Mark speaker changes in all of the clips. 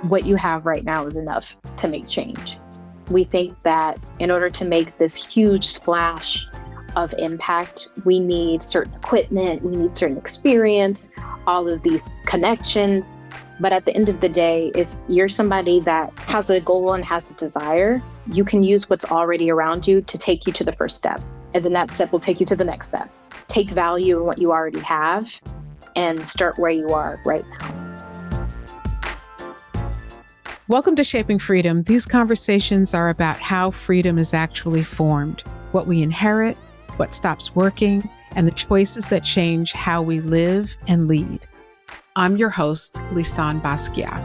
Speaker 1: what you have right now is enough to make change. We think that in order to make this huge splash of impact, we need certain equipment, we need certain experience, all of these connections. But at the end of the day, if you're somebody that has a goal and has a desire, you can use what's already around you to take you to the first step. And then that step will take you to the next step. Take value in what you already have and start where you are right now.
Speaker 2: Welcome to Shaping Freedom. These conversations are about how freedom is actually formed, what we inherit, what stops working, and the choices that change how we live and lead. I'm your host, Lisane Basquiat.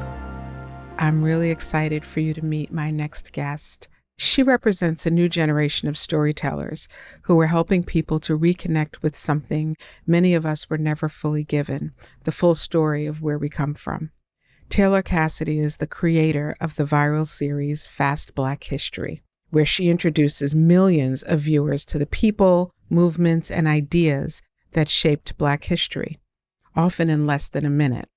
Speaker 2: I'm really excited for you to meet my next guest. She represents a new generation of storytellers who are helping people to reconnect with something many of us were never fully given, the full story of where we come from. Taylor Cassidy is the creator of the viral series Fast Black History, where she introduces millions of viewers to the people, movements, and ideas that shaped Black history, often in less than a minute.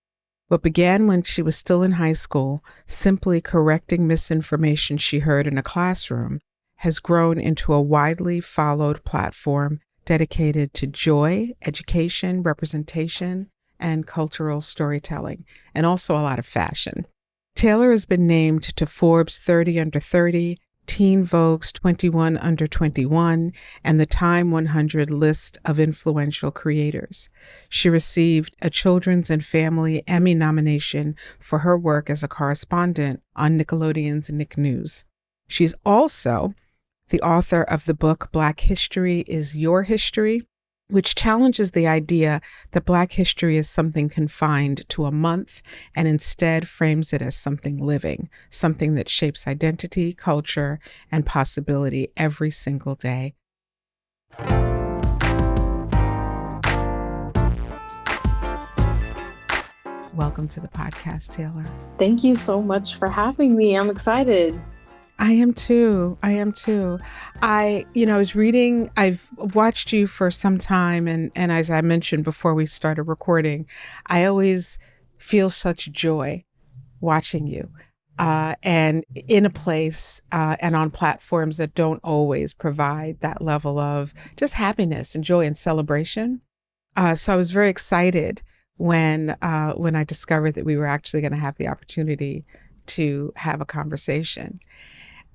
Speaker 2: What began when she was still in high school, simply correcting misinformation she heard in a classroom, has grown into a widely followed platform dedicated to joy, education, representation, and cultural storytelling, and also a lot of fashion. Taylor has been named to Forbes 30 Under 30, Teen Vogue's 21 Under 21, and the Time 100 list of influential creators. She received a Children's and Family Emmy nomination for her work as a correspondent on Nickelodeon's Nick News. She's also the author of the book Black History is Your History, which challenges the idea that Black history is something confined to a month and instead frames it as something living, something that shapes identity, culture, and possibility every single day. Welcome to the podcast, Taylor.
Speaker 1: Thank you so much for having me. I'm excited.
Speaker 2: I am too. I was reading, I've watched you for some time, and as I mentioned before we started recording, I always feel such joy watching you and in a place and on platforms that don't always provide that level of just happiness and joy and celebration. So I was very excited when I discovered that we were actually going to have the opportunity to have a conversation.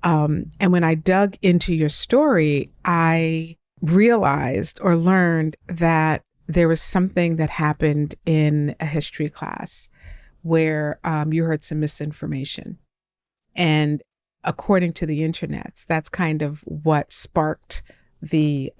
Speaker 2: And when I dug into your story, I realized or learned that there was something that happened in a history class where you heard some misinformation. And according to the internet, that's kind of what sparked the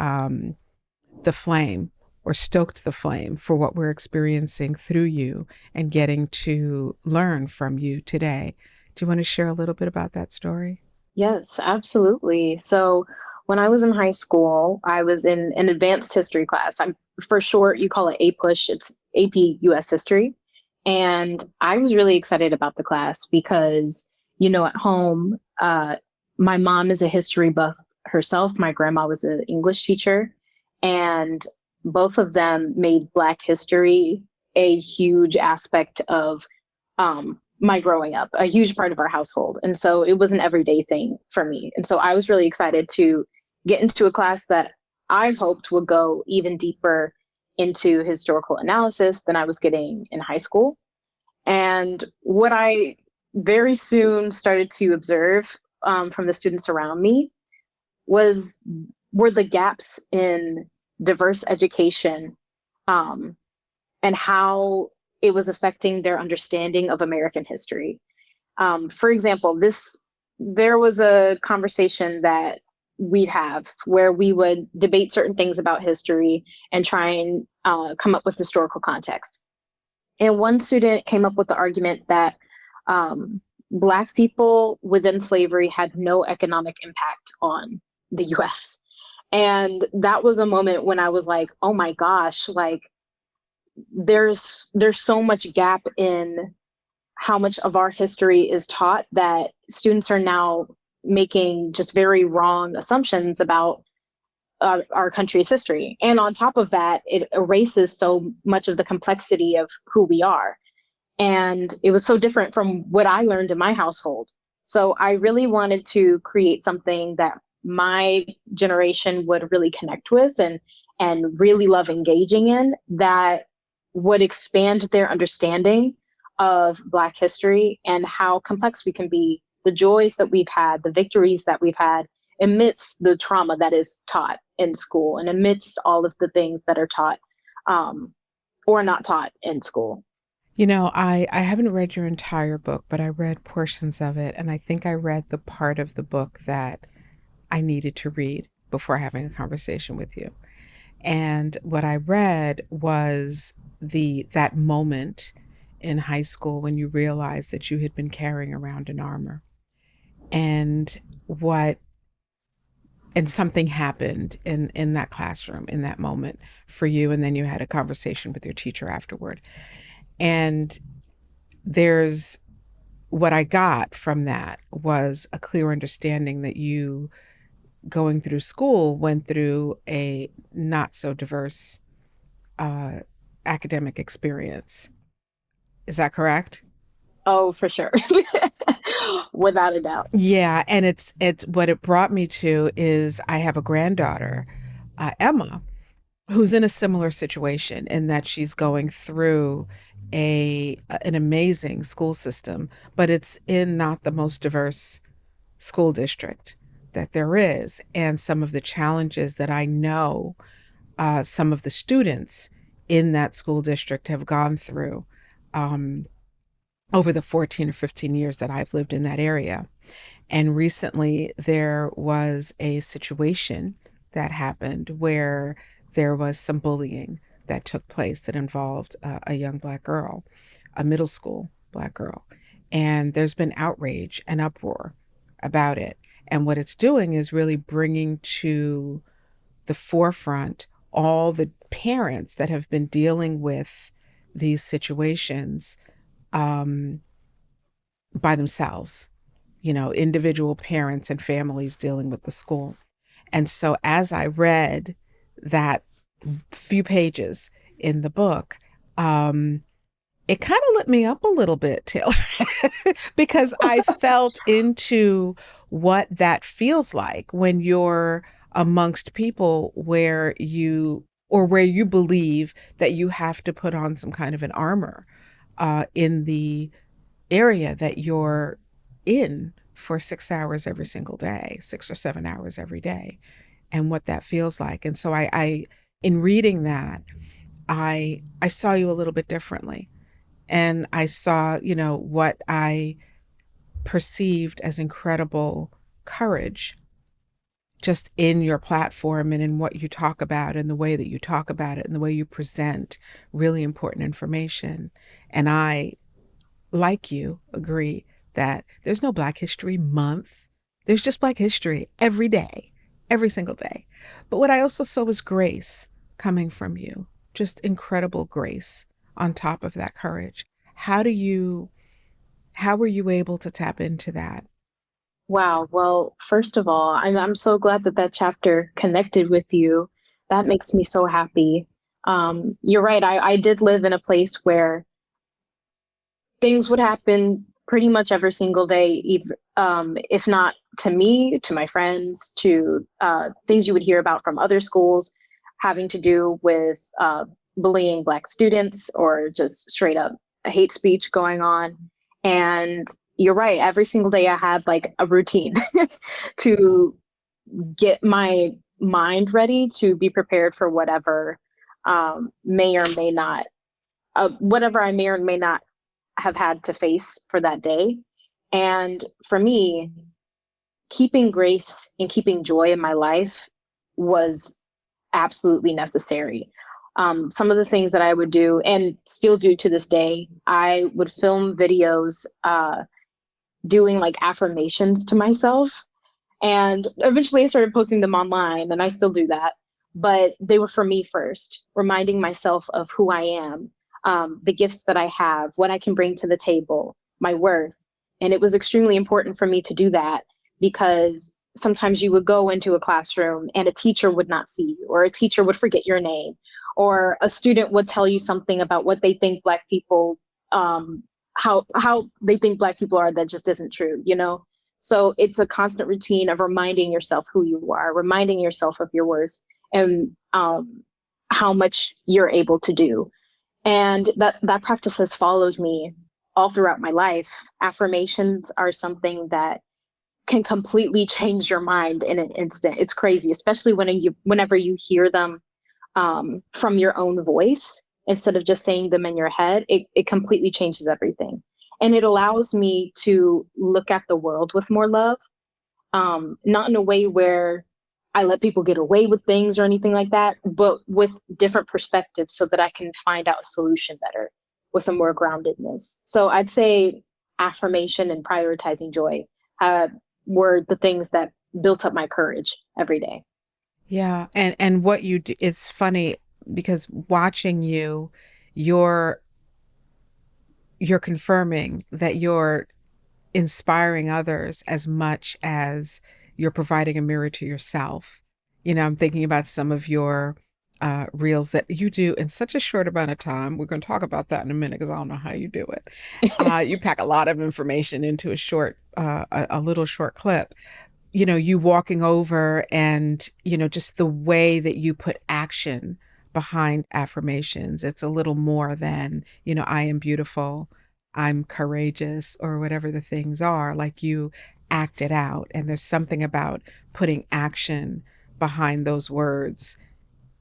Speaker 2: flame or stoked the flame for what we're experiencing through you and getting to learn from you today. Do you want to share a little bit about that story?
Speaker 1: Yes, absolutely. So when I was in high school, I was in an advanced history class. For short, you call it APUSH. It's AP US History. And I was really excited about the class because, at home, my mom is a history buff herself. My grandma was an English teacher. And both of them made Black history a huge aspect of my growing up, a huge part of our household. And so it was an everyday thing for me. And so I was really excited to get into a class that I hoped would go even deeper into historical analysis than I was getting in high school. And what I very soon started to observe from the students around me were the gaps in diverse education and how it was affecting their understanding of American history. For example, there was a conversation that we'd have where we would debate certain things about history and try and come up with historical context. And one student came up with the argument that Black people within slavery had no economic impact on the US. And that was a moment when I was like, oh my gosh, like, there's so much gap in how much of our history is taught that students are now making just very wrong assumptions about our country's history. And on top of that, it erases so much of the complexity of who we are. And it was so different from what I learned in my household. So I really wanted to create something that my generation would really connect with and really love engaging in, that would expand their understanding of Black history and how complex we can be, the joys that we've had, the victories that we've had amidst the trauma that is taught in school and amidst all of the things that are taught um, or not taught in school.
Speaker 2: I haven't read your entire book, but I read portions of it. And I think I read the part of the book that I needed to read before having a conversation with you. And what I read was that moment in high school when you realized that you had been carrying around an armor. And what and something happened in that classroom in that moment for you. And then you had a conversation with your teacher afterward. And there's what I got from that was a clear understanding that you, going through school, went through a not so diverse uh, academic experience. Is that correct?
Speaker 1: Oh, for sure. Without a doubt.
Speaker 2: Yeah, and it's what it brought me to is I have a granddaughter, Emma, who's in a similar situation in that she's going through an amazing school system, but it's in not the most diverse school district that there is. And some of the challenges that I know some of the students in that school district have gone through um, over the 14 or 15 years that I've lived in that area. And recently there was a situation that happened where there was some bullying that took place that involved a young Black girl, a middle school Black girl. And there's been outrage and uproar about it. And what it's doing is really bringing to the forefront all the parents that have been dealing with these situations um, by themselves, individual parents and families dealing with the school. And so as I read that few pages in the book, it kind of lit me up a little bit, Taylor, because I felt into what that feels like when you're amongst people where you believe that you have to put on some kind of an armor in the area that you're in for 6 hours every single day, 6 or 7 hours every day, and what that feels like. And so I in reading that, I saw you a little bit differently. And I saw, what I perceived as incredible courage just in your platform and in what you talk about and the way that you talk about it and the way you present really important information. And I, like you, agree that there's no Black History Month. There's just Black history every day, every single day. But what I also saw was grace coming from you, just incredible grace on top of that courage. How were you able to tap into that?
Speaker 1: Wow. Well, first of all, I'm so glad that that chapter connected with you. That makes me so happy. You're right. I did live in a place where things would happen pretty much every single day, if not to me, to my friends, to things you would hear about from other schools having to do with bullying Black students or just straight up hate speech going on. And you're right, every single day I had like a routine to get my mind ready to be prepared for whatever may or may not, whatever I may or may not have had to face for that day. And for me, keeping grace and keeping joy in my life was absolutely necessary. Some of the things that I would do and still do to this day, I would film videos doing like affirmations to myself. And eventually I started posting them online, and I still do that. But they were for me first, reminding myself of who I am, the gifts that I have, what I can bring to the table, my worth. And it was extremely important for me to do that because sometimes you would go into a classroom and a teacher would not see you, or a teacher would forget your name, or a student would tell you something about what they think Black people how they think Black people are, that just isn't true, you know? So it's a constant routine of reminding yourself who you are, reminding yourself of your worth, and how much you're able to do. And that practice has followed me all throughout my life. Affirmations are something that can completely change your mind in an instant. It's crazy, especially whenever you hear them from your own voice instead of just saying them in your head. It completely changes everything. And it allows me to look at the world with more love, not in a way where I let people get away with things or anything like that, but with different perspectives so that I can find out a solution better with a more groundedness. So I'd say affirmation and prioritizing joy uh, were the things that built up my courage every day.
Speaker 2: Yeah. And what you do, it's funny because watching you, you're you're confirming that you're inspiring others as much as you're providing a mirror to yourself. You know, I'm thinking about some of your reels that you do in such a short amount of time. We're going to talk about that in a minute because I don't know how you do it. You pack a lot of information into a little short clip. You know, you walking over and, you know, just the way that you put action behind affirmations. It's a little more than, you know, I am beautiful, I'm courageous, or whatever the things are. Like you act it out. And there's something about putting action behind those words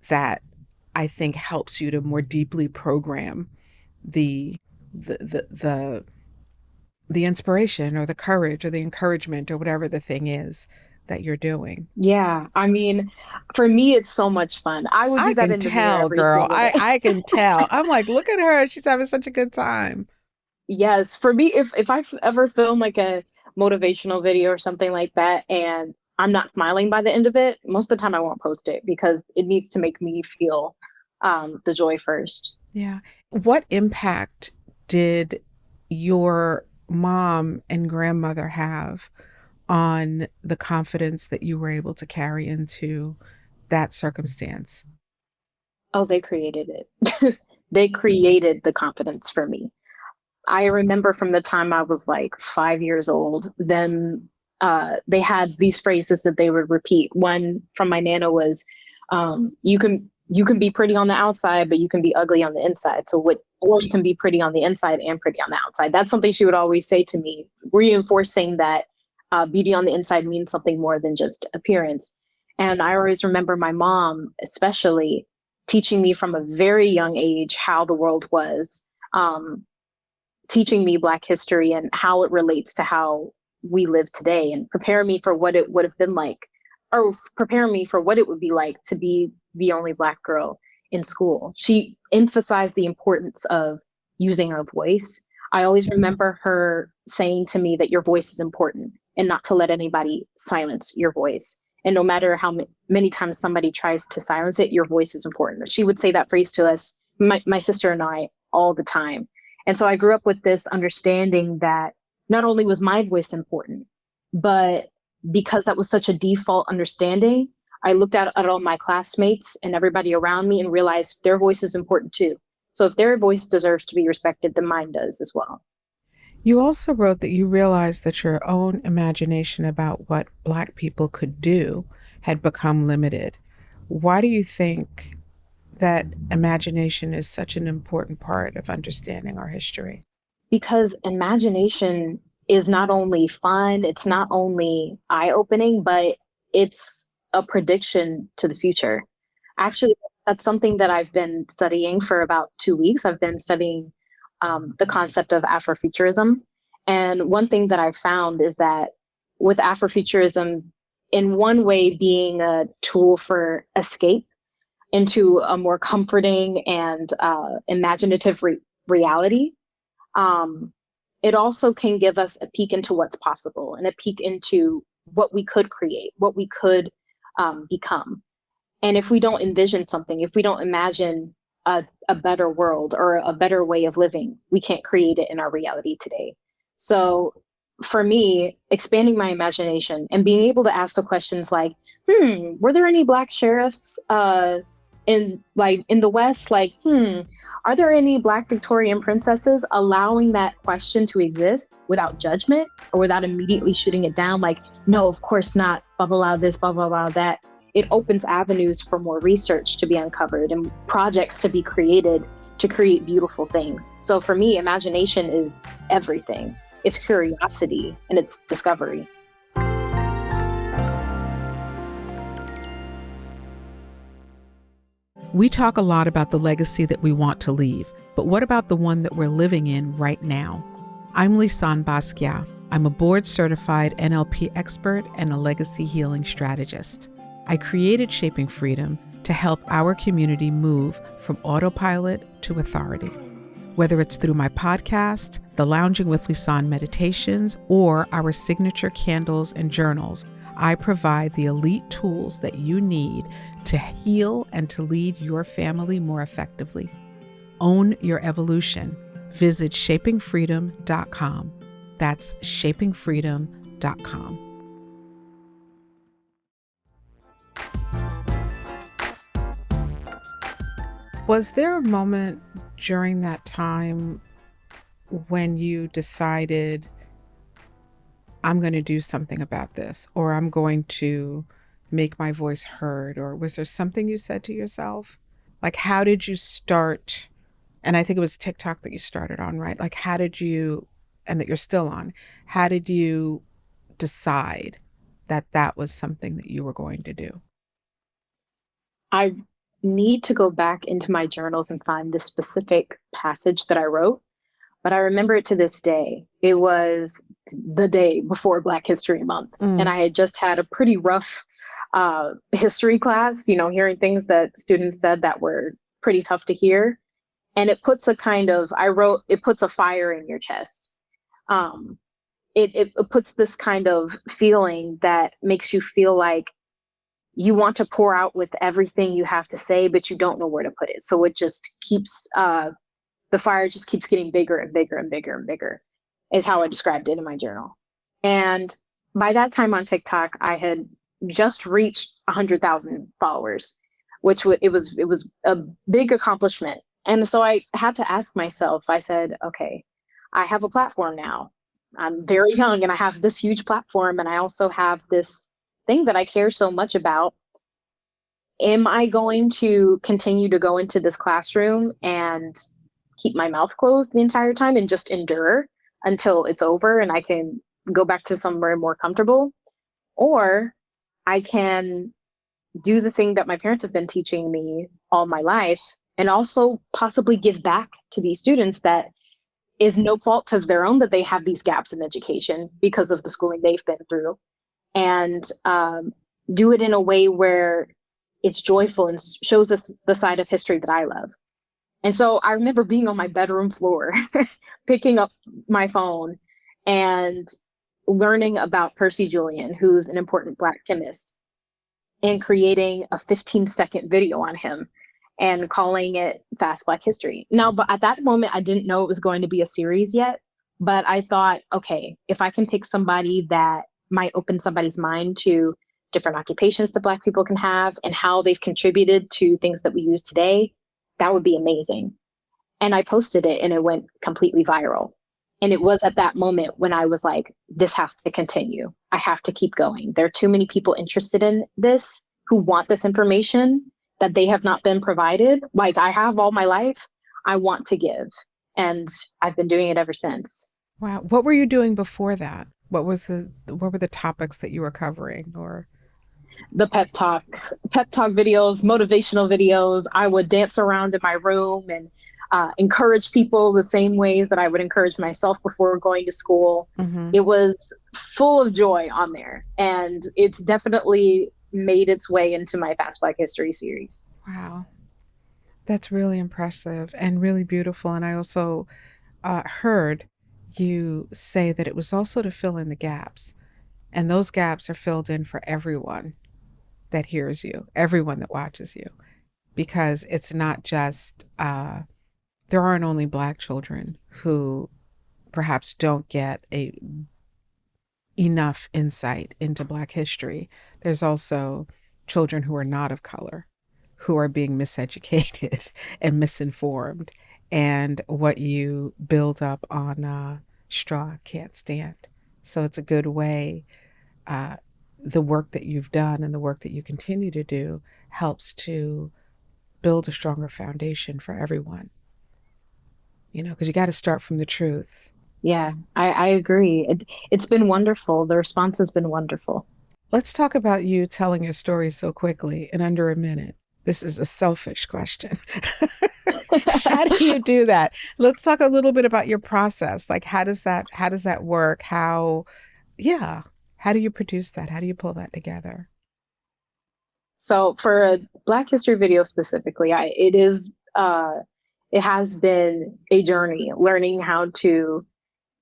Speaker 2: that I think helps you to more deeply program the the the the the inspiration or the courage or the encouragement or whatever the thing is that you're doing.
Speaker 1: Yeah, I mean, for me, it's so much fun. I would
Speaker 2: I
Speaker 1: do that
Speaker 2: can
Speaker 1: in the mirror
Speaker 2: tell,
Speaker 1: every
Speaker 2: girl.
Speaker 1: single
Speaker 2: I
Speaker 1: day.
Speaker 2: I can tell. I'm like, look at her. She's having such a good time.
Speaker 1: Yes, for me, if ever film like a motivational video or something like that, and I'm not smiling by the end of it, most of the time I won't post it because it needs to make me feel the joy first.
Speaker 2: Yeah. What impact did your mom and grandmother have on the confidence that you were able to carry into that circumstance?
Speaker 1: Oh, they created it. They created the confidence for me. I remember from the time I was like 5 years old, then they had these phrases that they would repeat. One from my nana was, you can be pretty on the outside, but you can be ugly on the inside. Or you can be pretty on the inside and pretty on the outside. That's something she would always say to me, reinforcing that beauty on the inside means something more than just appearance. And I always remember my mom, especially, teaching me from a very young age how the world was. Teaching me Black history and how it relates to how we live today, and prepare me for what it would have been like, or prepare me for what it would be like to be the only Black girl in school. She emphasized the importance of using our voice. I always remember her saying to me that your voice is important and not to let anybody silence your voice. And no matter how many times somebody tries to silence it, your voice is important. She would say that phrase to us, my sister and I, all the time. And so I grew up with this understanding that not only was my voice important, but because that was such a default understanding, I looked at all my classmates and everybody around me and realized their voice is important too. So if their voice deserves to be respected, then mine does as well.
Speaker 2: You also wrote that you realized that your own imagination about what Black people could do had become limited. Why do you think that imagination is such an important part of understanding our history?
Speaker 1: Because imagination is not only fun, it's not only eye opening, but it's a prediction to the future. Actually, that's something that I've been studying for about 2 weeks. I've been studying the concept of Afrofuturism. And one thing that I found is that with Afrofuturism, in one way, being a tool for escape into a more comforting and imaginative reality, um, it also can give us a peek into what's possible and a peek into what we could create, what we could become. And if we don't envision something, if we don't imagine a better world or a better way of living, we can't create it in our reality today. So for me, expanding my imagination and being able to ask the questions like, were there any Black sheriffs in the West? Like, are there any Black Victorian princesses? Allowing that question to exist without judgment or without immediately shooting it down, like, no, of course not, blah, blah, blah, this, blah, blah, blah, that. It opens avenues for more research to be uncovered and projects to be created to create beautiful things. So for me, imagination is everything. It's curiosity and it's discovery.
Speaker 2: We talk a lot about the legacy that we want to leave, but what about the one that we're living in right now? I'm Lisane Basquiat. I'm a board-certified NLP expert and a legacy healing strategist. I created Shaping Freedom to help our community move from autopilot to authority. Whether it's through my podcast, the Lounging with Lisane meditations, or our signature candles and journals, I provide the elite tools that you need to heal and to lead your family more effectively. Own your evolution. Visit shapingfreedom.com. That's shapingfreedom.com. Was there a moment during that time when you decided, I'm going to do something about this, or I'm going to make my voice heard? Or was there something you said to yourself? Like, how did you start? And I think it was TikTok that you started on, right? Like, how did you, and that you're still on, how did you decide that that was something that you were going to do?
Speaker 1: I need to go back into my journals and find the specific passage that I wrote, but I remember it to this day. It was the day before Black History Month, and I had just had a pretty rough history class, hearing things that students said that were pretty tough to hear. And it puts a kind of, it puts a fire in your chest. It puts this kind of feeling that makes you feel like you want to pour out with everything you have to say, but you don't know where to put it. So it just keeps, the fire just keeps getting bigger and bigger and bigger and bigger, is how I described it in my journal. And by that time on TikTok, I had just reached 100,000 followers, which it was a big accomplishment. And so I had to ask myself, I said, okay, I have a platform now. I'm very young and I have this huge platform, and I also have this thing that I care so much about. Am I going to continue to go into this classroom and keep my mouth closed the entire time and just endure until it's over and I can go back to somewhere more comfortable? Or I can do the thing that my parents have been teaching me all my life and also possibly give back to these students that is no fault of their own that they have these gaps in education because of the schooling they've been through, and do it in a way where it's joyful and shows us the side of history that I love. And so I remember being on my bedroom floor, picking up my phone and learning about Percy Julian, who's an important Black chemist, and creating a 15-second video on him and calling it Fast Black History. Now, but at that moment, I didn't know it was going to be a series yet, but I thought, okay, if I can pick somebody that might open somebody's mind to different occupations that Black people can have and how they've contributed to things that we use today, that would be amazing. And I posted it and it went completely viral. And it was at that moment when I was like, this has to continue. I have to keep going. There are too many people interested in this who want this information that they have not been provided. Like I have all my life, I want to give. And I've been doing it ever since.
Speaker 2: Wow. What were you doing before that? What were the topics that you were covering? Or
Speaker 1: the pep talk videos, motivational videos. I would dance around in my room and encourage people the same ways that I would encourage myself before going to school.
Speaker 2: mm-hmm.
Speaker 1: It was full of joy on there, and it's definitely made its way into my Fast Black History series.
Speaker 2: Wow. That's really impressive and really beautiful. And I also heard you say that it was also to fill in the gaps. And those gaps are filled in for everyone that hears you, everyone that watches you, because it's not just, there aren't only Black children who perhaps don't get enough insight into Black history. There's also children who are not of color who are being miseducated and misinformed, and what you build up on straw can't stand. So it's a good way. Uh, the work that you've done and the work that you continue to do helps to build a stronger foundation for everyone, because you got to start from the truth.
Speaker 1: Yeah, I agree. It's been wonderful. The response has been wonderful.
Speaker 2: Let's talk about you telling your story so quickly in under a minute. This is a selfish question. How do you do that? Let's talk a little bit about your process. Like, how does that work? Yeah, how do you produce that? How do you pull that together?
Speaker 1: So for a Black History video specifically, it has been a journey learning how to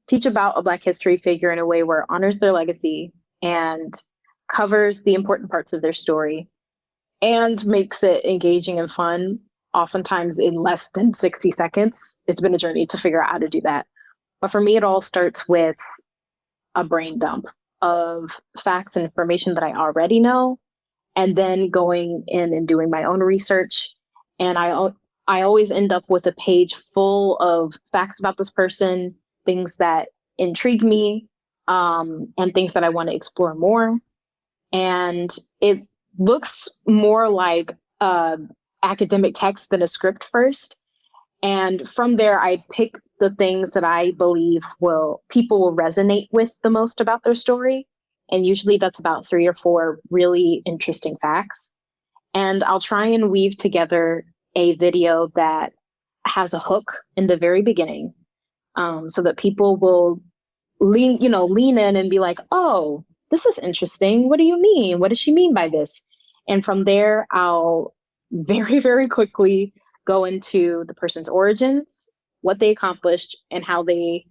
Speaker 1: teach about a Black history figure in a way where it honors their legacy and covers the important parts of their story and makes it engaging and fun, oftentimes in less than 60 seconds. It's been a journey to figure out how to do that. But for me, it all starts with a brain dump of facts and information that I already know, and then going in and doing my own research. And I always end up with a page full of facts about this person, things that intrigue me, and things that I want to explore more. And it looks more like academic text than a script first. And from there, I pick the things that I believe people will resonate with the most about their story. And usually that's about 3 or 4 really interesting facts. And I'll try and weave together a video that has a hook in the very beginning, so that people will lean in and be like, oh, this is interesting. What do you mean? What does she mean by this? And from there, I'll very, very quickly go into the person's origins, what they accomplished, and how they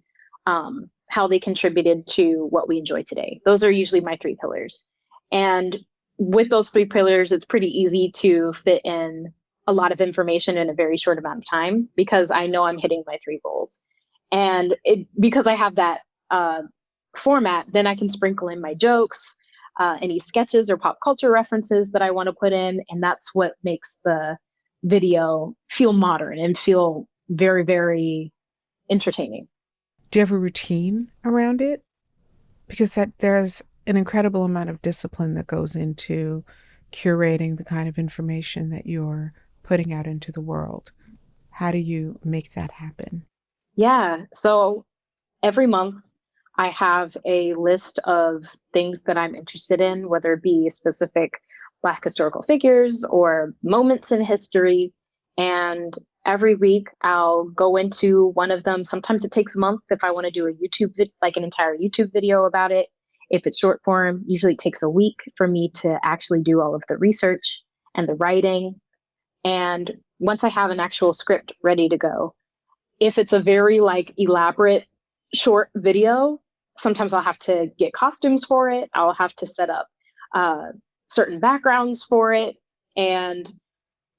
Speaker 1: contributed to what we enjoy today. Those are usually my 3 pillars. And with those 3 pillars, it's pretty easy to fit in a lot of information in a very short amount of time because I know I'm hitting my 3 goals. And because I have that format, then I can sprinkle in my jokes, any sketches or pop culture references that I want to put in. And that's what makes the video feel modern and feel very, very entertaining.
Speaker 2: Do you have a routine around it? Because there's an incredible amount of discipline that goes into curating the kind of information that you're putting out into the world. How do you make that happen?
Speaker 1: Yeah. So every month I have a list of things that I'm interested in, whether it be specific Black historical figures or moments in history. And every week I'll go into one of them. Sometimes it takes a month if I want to do like an entire YouTube video about it. If it's short form, usually it takes a week for me to actually do all of the research and the writing. And once I have an actual script ready to go, if it's a very elaborate short video, sometimes I'll have to get costumes for it. I'll have to set up certain backgrounds for it. And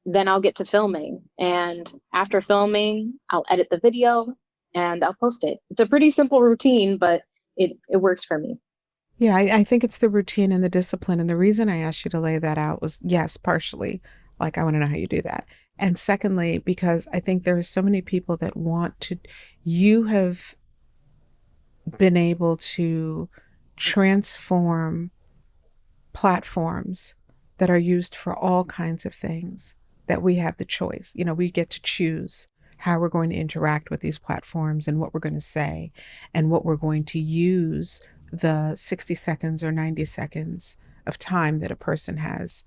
Speaker 1: then I'll get to filming. And after filming, I'll edit the video and I'll post it. It's a pretty simple routine, but it works for me.
Speaker 2: Yeah, I think it's the routine and the discipline. And the reason I asked you to lay that out was, yes, partially, like I want to know how you do that. And secondly, because I think there are so many people that you have been able to transform platforms that are used for all kinds of things, that we have the choice. We get to choose how we're going to interact with these platforms and what we're going to say and what we're going to use the 60 seconds or 90 seconds of time that a person has,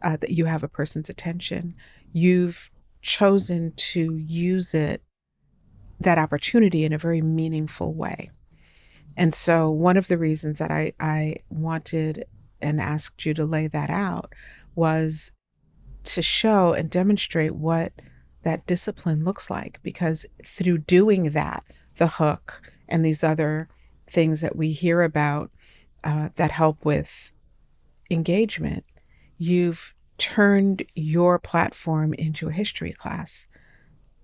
Speaker 2: that you have a person's attention. You've chosen to use that opportunity in a very meaningful way. And so one of the reasons that I wanted and asked you to lay that out was to show and demonstrate what that discipline looks like, because through doing that, the hook and these other things that we hear about that help with engagement, you've turned your platform into a history class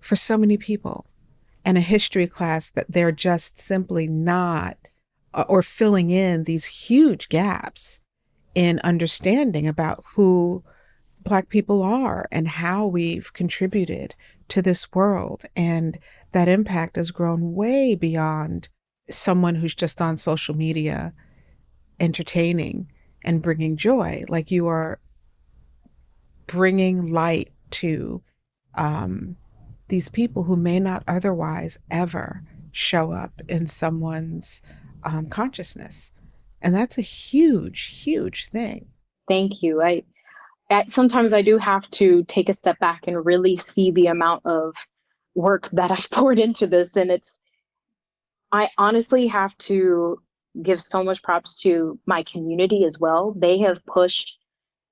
Speaker 2: for so many people, and a history class that they're just simply not, or filling in these huge gaps in understanding about who Black people are and how we've contributed to this world. And that impact has grown way beyond someone who's just on social media entertaining and bringing joy. Like, you are bringing light to these people who may not otherwise ever show up in someone's consciousness. And that's a huge, huge thing.
Speaker 1: Thank you. Sometimes I do have to take a step back and really see the amount of work that I've poured into this. And I honestly have to give so much props to my community as well. They have pushed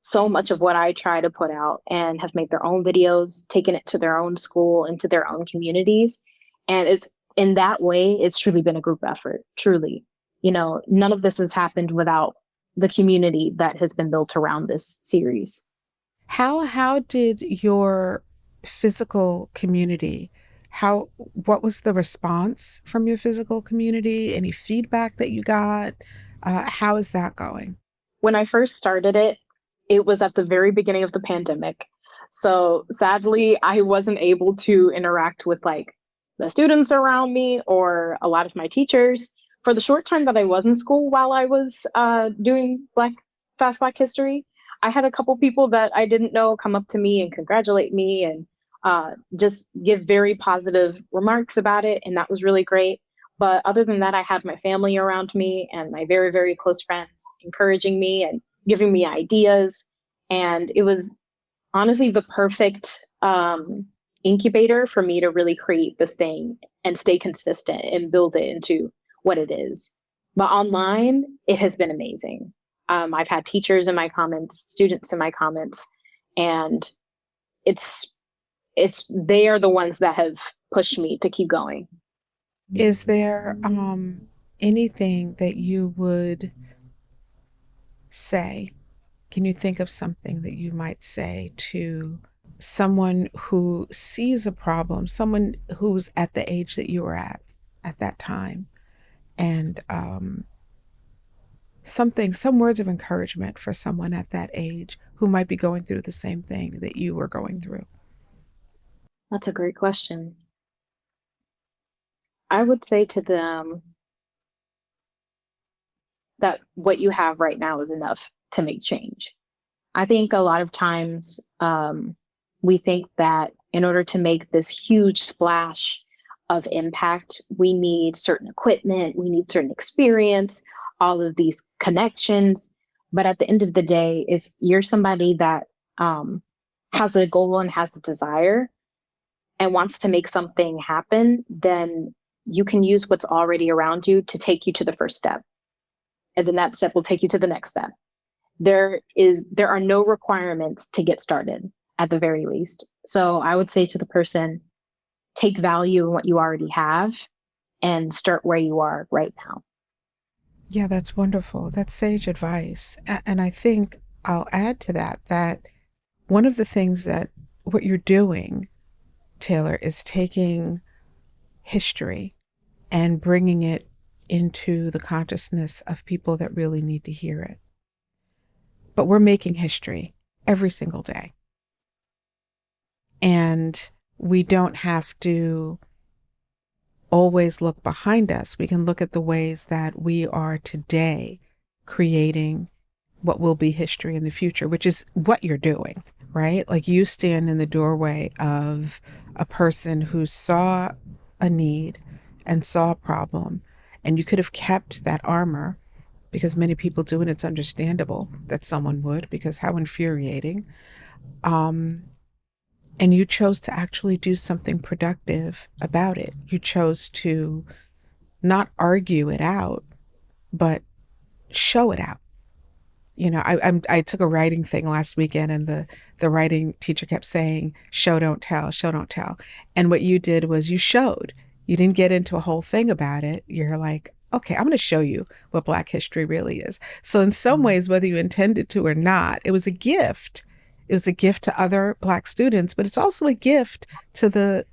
Speaker 1: so much of what I try to put out and have made their own videos, taken it to their own school, into their own communities. And it's in that way, it's truly been a group effort, truly. None of this has happened without the community that has been built around this series.
Speaker 2: How did your physical community, what was the response from your physical community? Any feedback that you got? How is that going?
Speaker 1: When I first started it, it was at the very beginning of the pandemic. So sadly, I wasn't able to interact with like the students around me or a lot of my teachers. For the short time that I was in school while I was doing Fast Black History, I had a couple people that I didn't know come up to me and congratulate me and just give very positive remarks about it. And that was really great. But other than that, I had my family around me and my very, very close friends encouraging me and giving me ideas. And it was honestly the perfect incubator for me to really create this thing and stay consistent and build it into what it is. But online, it has been amazing. I've had teachers in my comments, students in my comments, and they are the ones that have pushed me to keep going.
Speaker 2: Is there anything that you would say? Can you think of something that you might say to someone who sees a problem, someone who's at the age that you were at that time, and some words of encouragement for someone at that age who might be going through the same thing that you were going through?
Speaker 1: That's a great question. I would say to them that what you have right now is enough to make change. I think a lot of times we think that in order to make this huge splash of impact, we need certain equipment, we need certain experience, all of these connections. But at the end of the day, if you're somebody that has a goal and has a desire and wants to make something happen, then you can use what's already around you to take you to the first step. And then that step will take you to the next step. There are no requirements to get started at the very least. So I would say to the person, take value in what you already have and start where you are right now.
Speaker 2: Yeah, that's wonderful. That's sage advice. And I think I'll add to that one of the things that what you're doing, Taylor, is taking history and bringing it into the consciousness of people that really need to hear it. But we're making history every single day. And we don't have to always look behind us. We can look at the ways that we are today creating what will be history in the future, which is what you're doing, right? Like, you stand in the doorway of a person who saw a need and saw a problem, and you could have kept that armor, because many people do, and it's understandable that someone would, because how infuriating. And you chose to actually do something productive about it. You chose to not argue it out, but show it out. I took a writing thing last weekend, and the writing teacher kept saying, show, don't tell, show, don't tell. And what you did was you showed. You didn't get into a whole thing about it. You're like, okay, I'm going to show you what Black history really is. So in some ways, whether you intended to or not, it was a gift. It was a gift to other Black students, but it's also a gift to the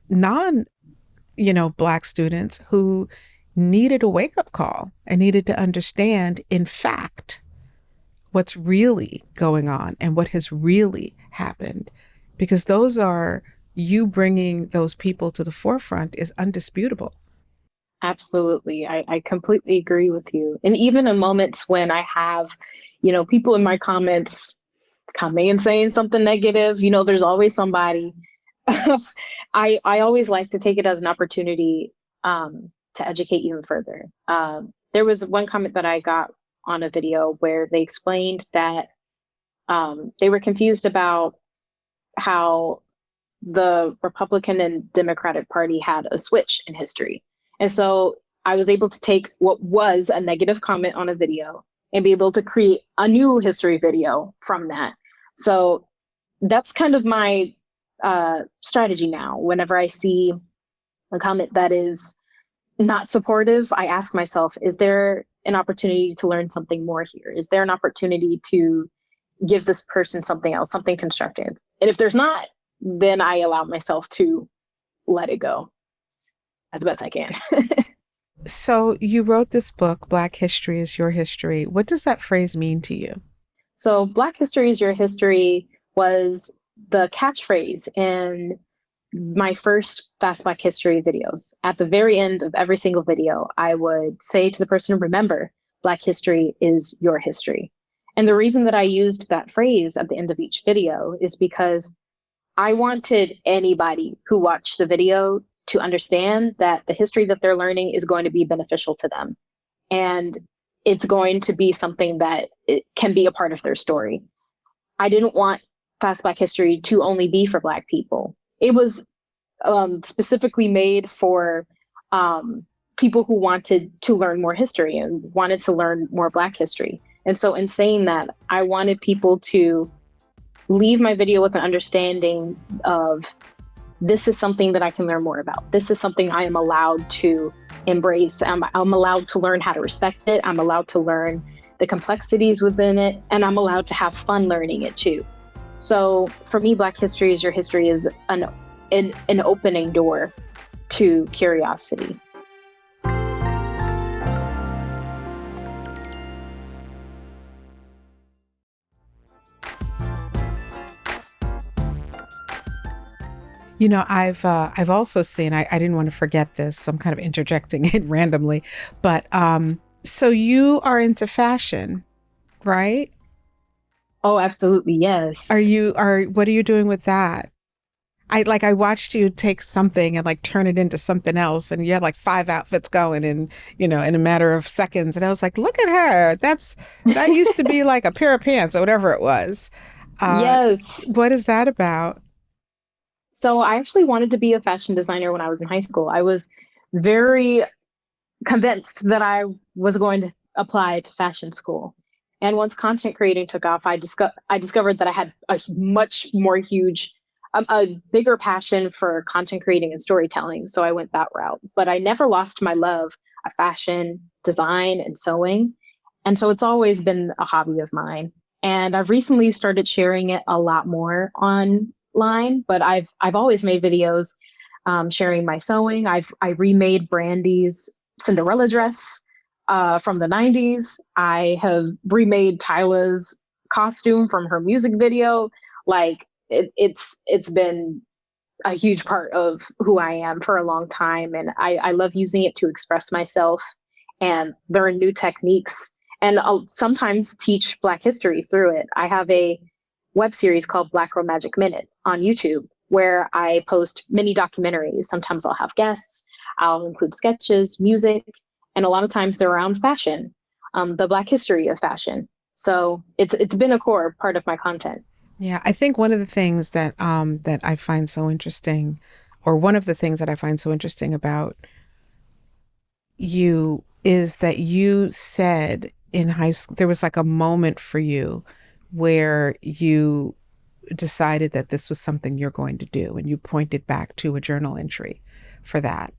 Speaker 2: Black students who needed a wake-up call and needed to understand, in fact, what's really going on and what has really happened, because those are, you bringing those people to the forefront is undisputable.
Speaker 1: Absolutely. I completely agree with you. And even in moments when I have, people in my comments coming and saying something negative, there's always somebody. I always like to take it as an opportunity to educate even further. There was one comment that I got on a video where they explained that they were confused about how the Republican and Democratic Party had a switch in history. And so I was able to take what was a negative comment on a video and be able to create a new history video from that. So that's kind of my strategy now. Whenever I see a comment that is not supportive, I ask myself, is there an opportunity to learn something more here? Is there an opportunity to give this person something else, something constructive? And if there's not, then I allow myself to let it go as best I can.
Speaker 2: So you wrote this book, Black History is Your History. What does that phrase mean to you?
Speaker 1: So Black History is Your History was the catchphrase in my first Fast Black History videos. At the very end of every single video, I would say to the person, remember, Black history is your history. And the reason that I used that phrase at the end of each video is because I wanted anybody who watched the video to understand that the history that they're learning is going to be beneficial to them. And it's going to be something that it can be a part of their story. I didn't want Fast Black History to only be for Black people. It was specifically made for people who wanted to learn more history and wanted to learn more Black history. And so in saying that, I wanted people to leave my video with an understanding of, this is something that I can learn more about. This is something I am allowed to embrace. I'm allowed to learn how to respect it. I'm allowed to learn the complexities within it, and I'm allowed to have fun learning it too. So for me, Black History is Your History is an opening door to curiosity.
Speaker 2: I've also seen, I didn't want to forget this, so I'm kind of interjecting it randomly, but so you are into fashion, right?
Speaker 1: Oh, absolutely, yes.
Speaker 2: What are you doing with that? I watched you take something and like turn it into something else, and you had like 5 outfits going in a matter of seconds, and I was like, look at her. That used to be like a pair of pants or whatever it was.
Speaker 1: Yes.
Speaker 2: What is that about?
Speaker 1: So I actually wanted to be a fashion designer when I was in high school. I was very convinced that I was going to apply to fashion school. And once content creating took off, I discovered that I had a much more huge, a bigger passion for content creating and storytelling. So I went that route. But I never lost my love of fashion, design, and sewing. And so it's always been a hobby of mine. And I've recently started sharing it a lot more online, but I've always made videos sharing my sewing. I remade Brandy's Cinderella dress from the 90s. I have remade Tyla's costume from her music video. Like it's been a huge part of who I am for a long time. And I love using it to express myself and learn new techniques, and I'll sometimes teach Black history through it. I have a web series called Black Girl Magic Minute on YouTube where I post mini documentaries. Sometimes I'll have guests, I'll include sketches, music, and a lot of times they're around fashion, the Black history of fashion. So it's been a core part of my content.
Speaker 2: Yeah, I think one of the things that I find so interesting, or one of the things that I find so interesting about you, is that you said in high school there was like a moment for you where you decided that this was something you're going to do, and you pointed back to a journal entry for that.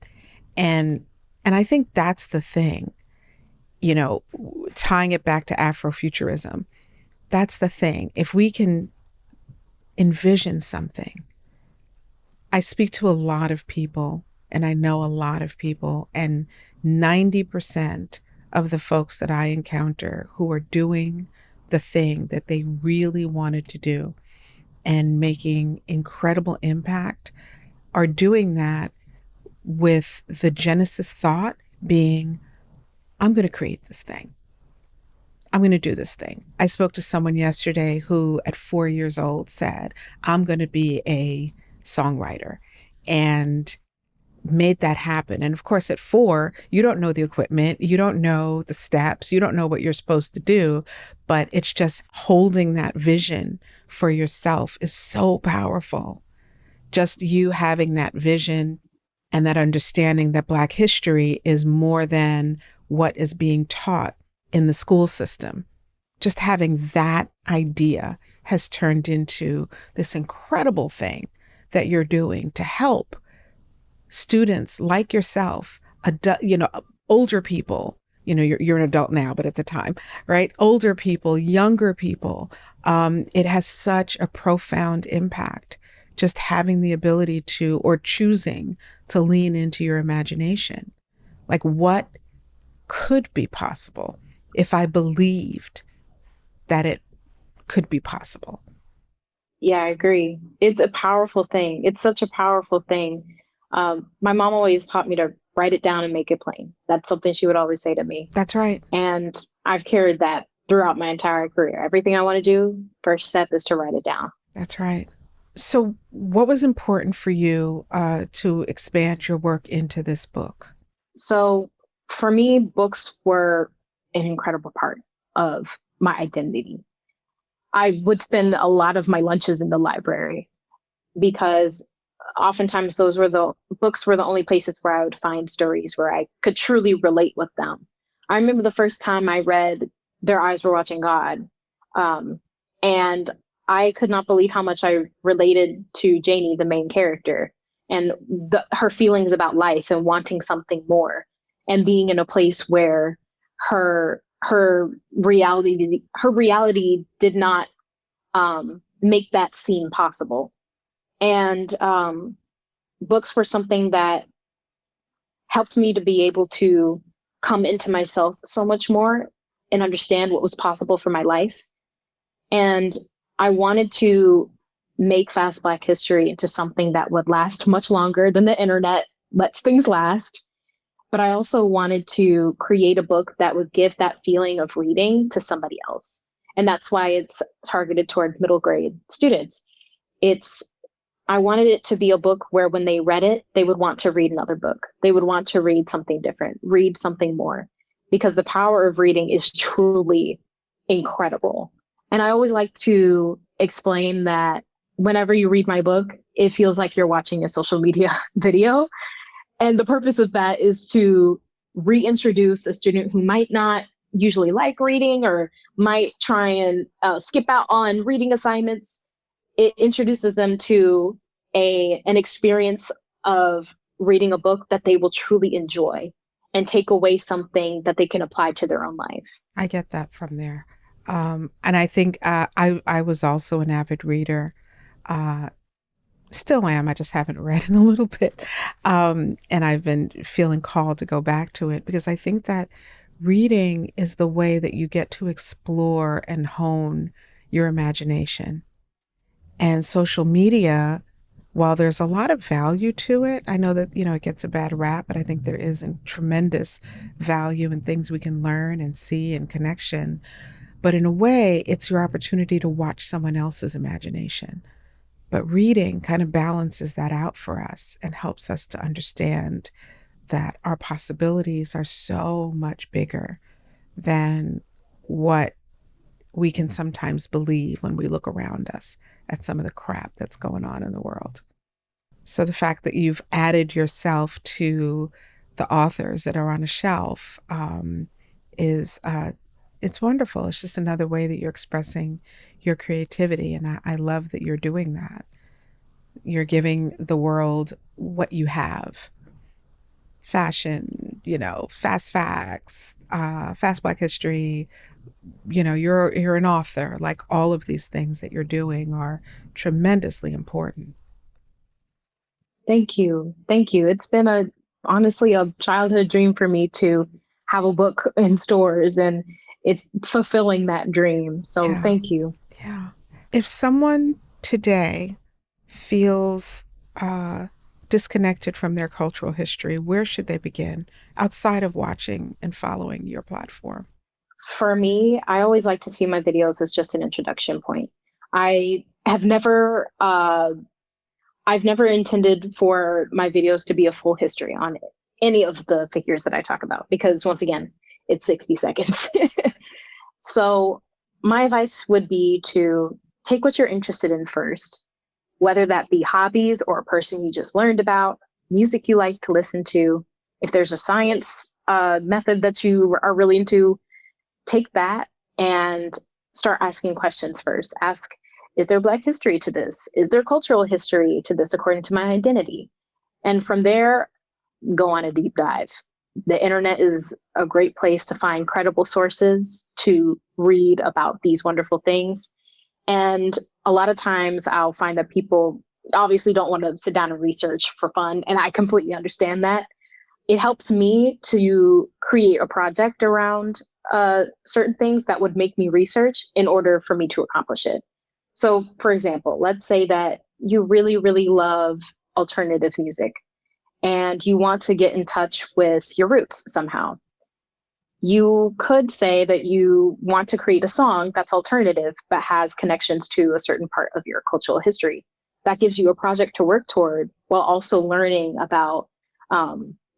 Speaker 2: And I think that's the thing, tying it back to Afrofuturism. That's the thing. If we can envision something, I speak to a lot of people and I know a lot of people, and 90% of the folks that I encounter who are doing the thing that they really wanted to do, and making incredible impact are doing that with the genesis thought being, I'm going to create this thing. I'm going to do this thing. I spoke to someone yesterday who at 4 years old said, I'm going to be a songwriter, and made that happen. And of course, at 4, you don't know the equipment, you don't know the steps, you don't know what you're supposed to do, but it's just holding that vision for yourself is so powerful. Just you having that vision and that understanding that Black history is more than what is being taught in the school system. Just having that idea has turned into this incredible thing that you're doing to help students like yourself, older people, you're an adult now, but at the time, right? Older people, younger people. It has such a profound impact, just having the ability to, or choosing to lean into your imagination. Like, what could be possible if I believed that it could be possible?
Speaker 1: Yeah, I agree. It's a powerful thing. It's such a powerful thing. My mom always taught me to write it down and make it plain. That's something she would always say to me.
Speaker 2: That's right.
Speaker 1: And I've carried that throughout my entire career. Everything I want to do, first step is to write it down.
Speaker 2: That's right. So, what was important for you to expand your work into this book?
Speaker 1: So for me, books were an incredible part of my identity. I would spend a lot of my lunches in the library because oftentimes those were the books were the only places where I would find stories where I could truly relate with them. I remember the first time I read Their Eyes Were Watching God. And I could not believe how much I related to Janie, the main character, and her feelings about life and wanting something more, and being in a place where her reality did not make that seem possible. And books were something that helped me to be able to come into myself so much more and understand what was possible for my life. And I wanted to make Fast Black History into something that would last much longer than the internet lets things last. But I also wanted to create a book that would give that feeling of reading to somebody else. And that's why it's targeted toward middle grade students. I wanted it to be a book where when they read it, they would want to read another book. They would want to read something different, read something more, because the power of reading is truly incredible. And I always like to explain that whenever you read my book, it feels like you're watching a social media video. And the purpose of that is to reintroduce a student who might not usually like reading or might try and skip out on reading assignments. It introduces them to an experience of reading a book that they will truly enjoy and take away something that they can apply to their own life.
Speaker 2: I get that from there. And I think I was also an avid reader. Still am. I just haven't read in a little bit. And I've been feeling called to go back to it because I think that reading is the way that you get to explore and hone your imagination. And social media, while there's a lot of value to it, I know that, it gets a bad rap, but I think there is a tremendous value in things we can learn and see and connection. But in a way, it's your opportunity to watch someone else's imagination. But reading kind of balances that out for us and helps us to understand that our possibilities are so much bigger than what we can sometimes believe when we look around us at some of the crap that's going on in the world. So the fact that you've added yourself to the authors that are on a shelf is it's wonderful. It's just another way that you're expressing your creativity. And I love that you're doing that. You're giving the world what you have. Fashion, fast facts, fast Black history, you're an author. Like, all of these things that you're doing are tremendously important.
Speaker 1: Thank you. Thank you. It's been honestly a childhood dream for me to have a book in stores, and it's fulfilling that dream. So
Speaker 2: Yeah.
Speaker 1: thank you.
Speaker 2: Yeah. If someone today feels disconnected from their cultural history, where should they begin outside of watching and following your platform?
Speaker 1: For me, I always like to see my videos as just an introduction point. I have never, I've never intended for my videos to be a full history on any of the figures that I talk about, because once again, it's 60 seconds. So my advice would be to take what you're interested in first, whether that be hobbies or a person you just learned about, music you like to listen to. If there's a science method that you are really into, take that and start asking questions first. Ask, is there Black history to this? Is there cultural history to this according to my identity? And from there, go on a deep dive. The internet is a great place to find credible sources to read about these wonderful things. And a lot of times I'll find that people obviously don't want to sit down and research for fun. And I completely understand that. It helps me to create a project around certain things that would make me research in order for me to accomplish it. So, for example, let's say that you really, really love alternative music and you want to get in touch with your roots somehow. You could say that you want to create a song that's alternative but has connections to a certain part of your cultural history. That gives you a project to work toward while also learning about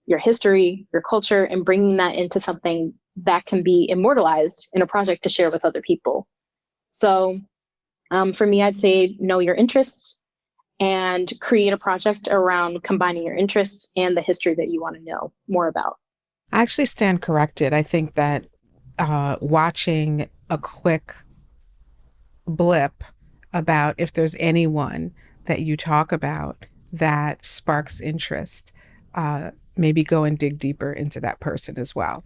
Speaker 1: your history, your culture, and bringing that into something that can be immortalized in a project to share with other people. So for me, I'd say know your interests and create a project around combining your interests and the history that you want to know more about.
Speaker 2: I actually stand corrected. I think that watching a quick blip about if there's anyone that you talk about that sparks interest, maybe go and dig deeper into that person as well.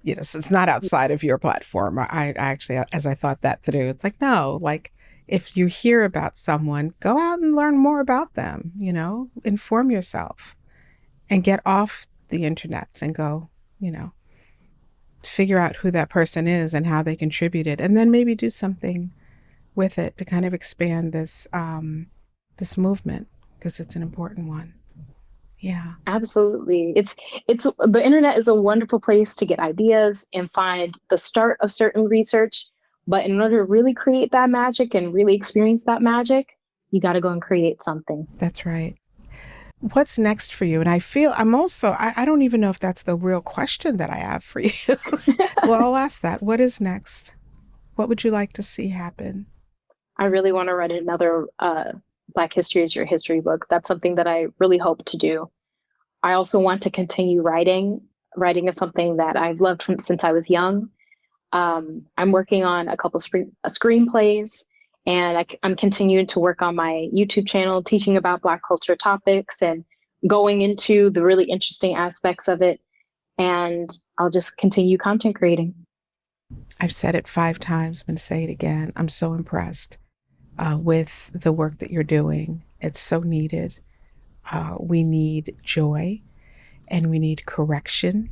Speaker 2: You know, so it's not outside of your platform. I actually, as I thought that through, it's like, no, like if you hear about someone, go out and learn more about them, you know, inform yourself and get off the internets and go, you know, figure out who that person is and how they contributed, and then maybe do something with it to kind of expand this this movement because it's an important one. Yeah.
Speaker 1: Absolutely. It's the internet is a wonderful place to get ideas and find the start of certain research, but in order to really create that magic and really experience that magic, you got to go and create something.
Speaker 2: That's right. What's next for you? And I feel I'm also, I don't even know if that's the real question that I have for you. Well, I'll ask that. What is next? What would you like to see happen?
Speaker 1: I really want to write another Black History is Your History book. That's something that I really hope to do. I also want to continue writing. Writing is something that I've loved since I was young. I'm working on a couple screenplays, and I'm continuing to work on my YouTube channel, teaching about Black culture topics and going into the really interesting aspects of it. And I'll just continue content creating.
Speaker 2: I've said it 5 times. I'm going to say it again. I'm so impressed with the work that you're doing. It's so needed. We need joy and we need correction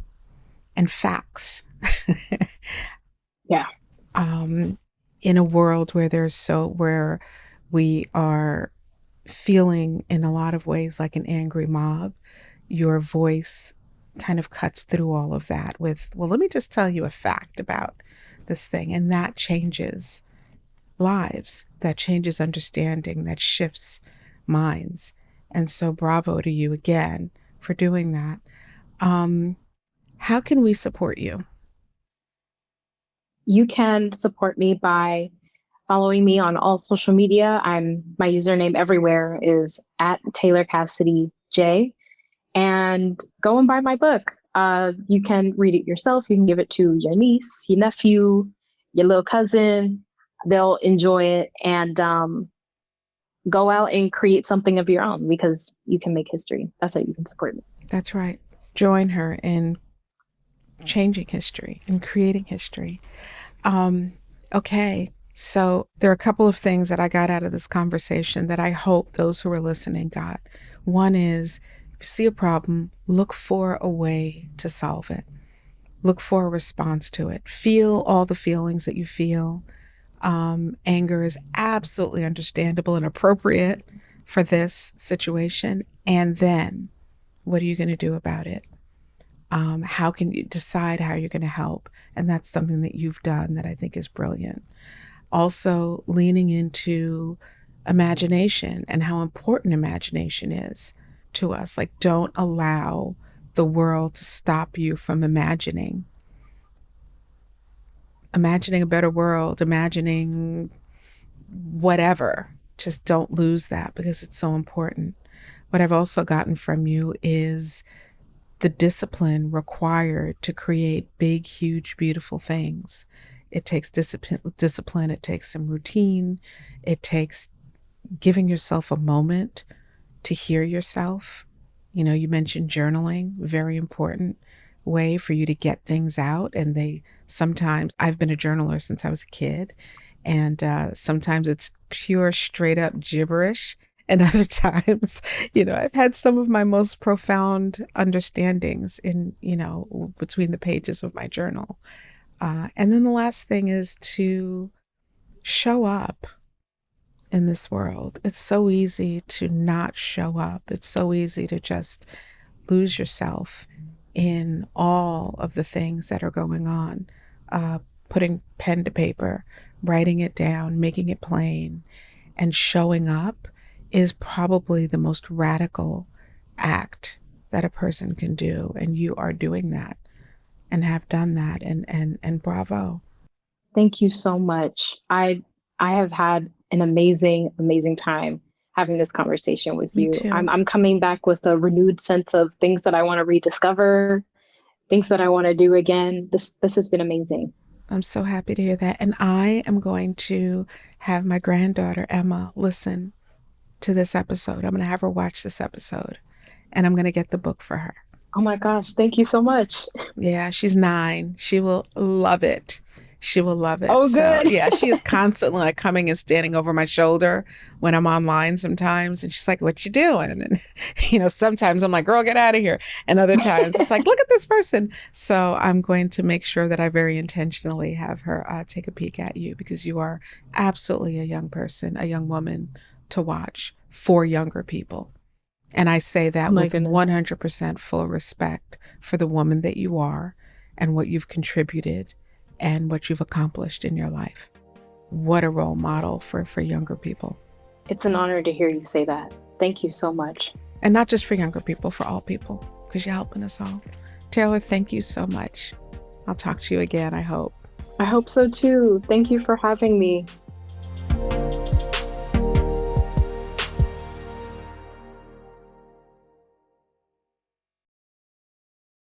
Speaker 2: and facts.
Speaker 1: Yeah.
Speaker 2: In a world where we are feeling in a lot of ways like an angry mob, your voice kind of cuts through all of that with, well, let me just tell you a fact about this thing. And that changes lives, that changes understanding, that shifts minds. And so bravo to you again for doing that. How can we support you?
Speaker 1: You can support me by following me on all social media. My username everywhere is at Taylor Cassidy J. And go and buy my book. You can read it yourself. You can give it to your niece, your nephew, your little cousin. They'll enjoy it, and go out and create something of your own because you can make history. That's how you can support me.
Speaker 2: That's right. Join her in changing history and creating history. Okay. So there are a couple of things that I got out of this conversation that I hope those who are listening got. One is, if you see a problem, look for a way to solve it. Look for a response to it. Feel all the feelings that you feel. Anger is absolutely understandable and appropriate for this situation. And then what are you going to do about it? How can you decide how you're going to help? And that's something that you've done that I think is brilliant. Also, leaning into imagination and how important imagination is to us. Like, don't allow the world to stop you from imagining a better world, imagining whatever. Just don't lose that because it's so important. What I've also gotten from you is the discipline required to create big, huge, beautiful things. It takes discipline. It takes some routine. It takes giving yourself a moment to hear yourself. You know, you mentioned journaling, very important way for you to get things out. And sometimes, I've been a journaler since I was a kid, and sometimes it's pure, straight up gibberish. And other times, I've had some of my most profound understandings between the pages of my journal. And then the last thing is to show up in this world. It's so easy to not show up. It's so easy to just lose yourself in all of the things that are going on. Putting pen to paper, writing it down, making it plain, and showing up is probably the most radical act that a person can do. And you are doing that and have done that. And bravo.
Speaker 1: Thank you so much. I have had an amazing, amazing time having this conversation with
Speaker 2: Me
Speaker 1: you.
Speaker 2: too.
Speaker 1: I'm coming back with a renewed sense of things that I want to rediscover, things that I want to do again. This has been amazing.
Speaker 2: I'm so happy to hear that. And I am going to have my granddaughter, Emma, listen to this episode. I'm going to have her watch this episode, and I'm going to get the book for her.
Speaker 1: Oh my gosh, thank you so much.
Speaker 2: Yeah, she's 9. She will love it. She will love it.
Speaker 1: Oh,
Speaker 2: So
Speaker 1: good.
Speaker 2: yeah, she is constantly like coming and standing over my shoulder when I'm online sometimes. And she's like, what you doing? And, sometimes I'm like, girl, get out of here. And other times it's like, look at this person. So I'm going to make sure that I very intentionally have her take a peek at you, because you are absolutely a young person, a young woman to watch for younger people. And I say that
Speaker 1: Oh my
Speaker 2: with
Speaker 1: goodness.
Speaker 2: 100% full respect for the woman that you are and what you've contributed and what you've accomplished in your life. What a role model for younger people.
Speaker 1: It's an honor to hear you say that. Thank you so much.
Speaker 2: And not just for younger people, for all people, because you're helping us all. Taylor, thank you so much. I'll talk to you again, I hope.
Speaker 1: I hope so too. Thank you for having me.